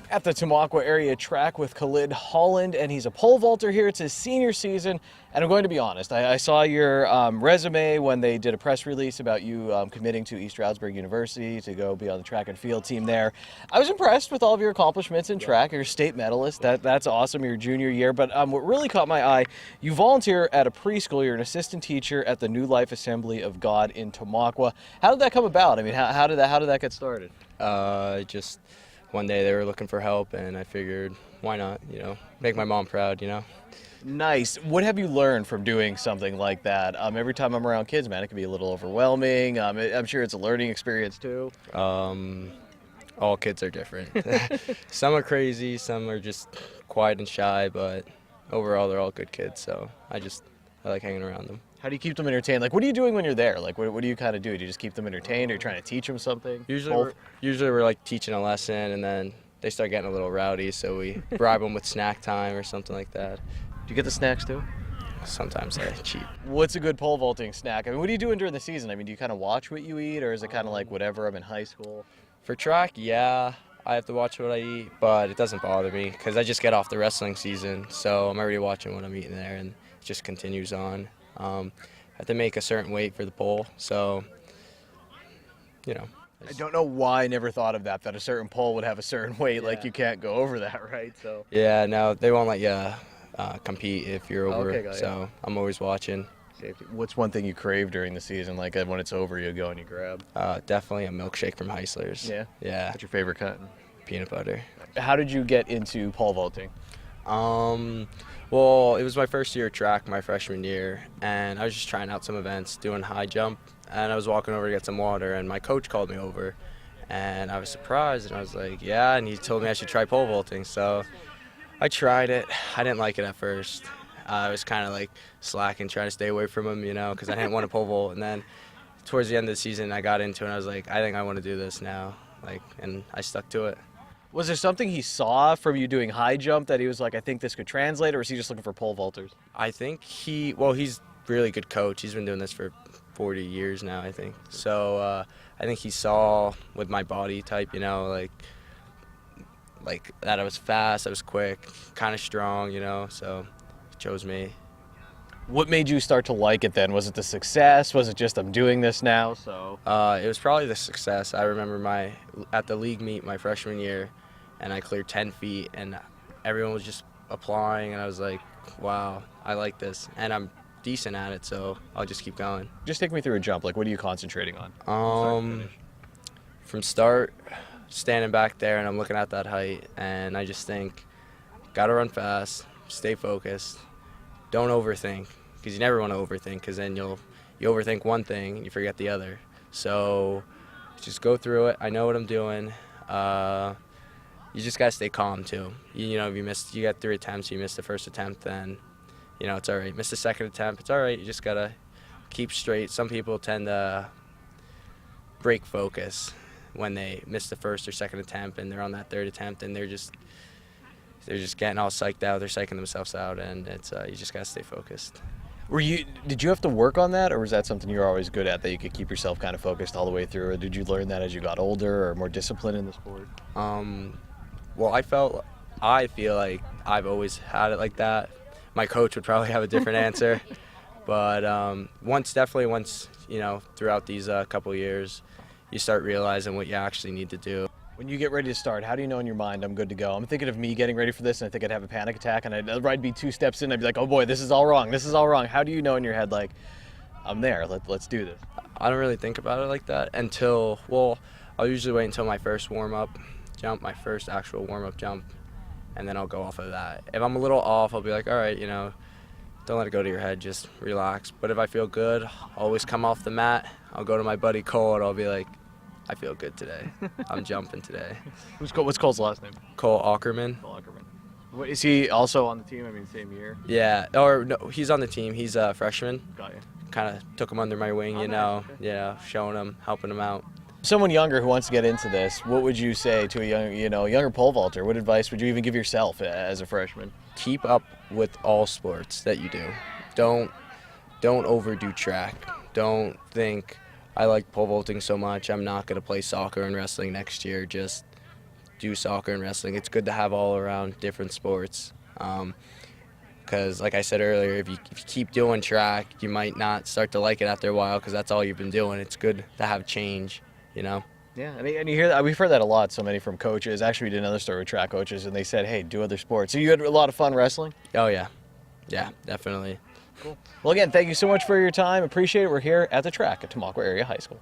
At the Tamaqua area track with Khalid Holland, and he's a pole vaulter here. It's his senior season, and I'm going to be honest. I saw your resume when they did a press release about you committing to East Stroudsburg University to go be on the track and field team there. I was impressed with all of your accomplishments in track. You're a state medalist. That's awesome. Your junior year, but what really caught my eye, you volunteer at a preschool. You're an assistant teacher at the New Life Assembly of God in Tamaqua. How did that come about? I mean, how did that get started? Just one day they were looking for help, and I figured, why not, make my mom proud, Nice. What have you learned from doing something like that? Every time I'm around kids, man, it can be a little overwhelming. I'm sure it's a learning experience too. All kids are different. Some are crazy, some are just quiet and shy, but overall they're all good kids, so I like hanging around them. How do you keep them entertained? Like, what are you doing when you're there? Like, what do you kind of do? Do you just keep them entertained? Are you trying to teach them something? Usually we're like teaching a lesson, and then they start getting a little rowdy, so we bribe them with snack time or something like that. Do you get the snacks too? Sometimes I cheat. What's a good pole vaulting snack? I mean, what are you doing during the season? I mean, do you kind of watch what you eat, or is it kind of like whatever, I'm in high school? For track, yeah, I have to watch what I eat, but it doesn't bother me because I just get off the wrestling season, so I'm already watching what I'm eating there, and it just continues on. I have to make a certain weight for the pole, so, I don't know why I never thought of that a certain pole would have a certain weight, Yeah. like you can't go over that, right? So. Yeah, no, they won't let you compete if you're over, Okay, got it. so I'm always watching. Safety. What's one thing you crave during the season? Like when it's over, you go and you grab? Definitely a milkshake from Heisler's. Yeah? Yeah, What's your favorite kind? peanut butter. How did you get into pole vaulting? Well, it was my first year of track, my freshman year, and I was just trying out some events, doing high jump, and I was walking over to get some water, and my coach called me over, and I was surprised, and I was like, yeah, and he told me I should try pole vaulting, so I tried it. I didn't like it at first. I was kind of like slacking, trying to stay away from him, because I didn't want to pole vault, and then towards the end of the season, I got into it, and I was like, I think I want to do this now, and I stuck to it. Was there something he saw from you doing high jump that he was like, I think this could translate, or was he just looking for pole vaulters? I think he's a really good coach. He's been doing this for 40 years now, I think. So I think he saw with my body type, like that I was fast, I was quick, kind of strong, so he chose me. What made you start to like it then? Was it the success? Was it just I'm doing this now? So It was probably the success. I remember at the league meet my freshman year, and I cleared 10 feet, and everyone was just applauding, and I was like, wow, I like this, and I'm decent at it, so I'll just keep going. just take me through a jump. Like, what are you concentrating on? From start, standing back there, and I'm looking at that height, and I just think, gotta run fast, stay focused, don't overthink, because you never want to overthink, because then you overthink one thing and you forget the other. So just go through it. I know what I'm doing. You just gotta stay calm too. If you got 3 attempts, you miss the first attempt, then it's all right. Miss the second attempt, it's all right. You just gotta keep straight. Some people tend to break focus when they miss the first or second attempt, and they're on that third attempt, and they're just getting all psyched out. They're psyching themselves out, and it's you just gotta stay focused. Did you have to work on that, or was that something you were always good at, that you could keep yourself kind of focused all the way through, or did you learn that as you got older or more disciplined in the sport? Well, I feel like I've always had it like that. My coach would probably have a different answer, but once throughout these couple years, you start realizing what you actually need to do. When you get ready to start, how do you know in your mind I'm good to go? I'm thinking of me getting ready for this, and I think I'd have a panic attack, and I'd be 2 steps in, I'd be like, oh boy, this is all wrong, this is all wrong. How do you know in your head, like, I'm there, let's do this? I don't really think about it like that I'll usually wait until my first warm-up jump, my first actual warm-up jump, and then I'll go off of that. If I'm a little off, I'll be like, all right, don't let it go to your head, just relax. But if I feel good, I'll always come off the mat. I'll go to my buddy Cole, and I'll be like, I feel good today. I'm jumping today. What's Cole's last name? Cole Ackerman. Cole Ackerman. Is he also on the team? I mean, same year? Yeah, or no, he's on the team. He's a freshman. Got you. Kind of took him under my wing, Nice. Okay. Yeah, showing him, helping him out. Someone younger who wants to get into this, what would you say to a younger pole vaulter? What advice would you even give yourself as a freshman? Keep up with all sports that you do. Don't overdo track. Don't think, I like pole vaulting so much, I'm not going to play soccer and wrestling next year. Just do soccer and wrestling. It's good to have all around different sports. Because, like I said earlier, if you keep doing track, you might not start to like it after a while because that's all you've been doing. It's good to have change, you know? Yeah, and you hear that, we've heard that a lot, so many from coaches. Actually, we did another story with track coaches, and they said, hey, do other sports. So you had a lot of fun wrestling? Oh, yeah. Yeah, definitely. Cool. Well, again, thank you so much for your time. Appreciate it. We're here at the track at Tamaqua Area High School.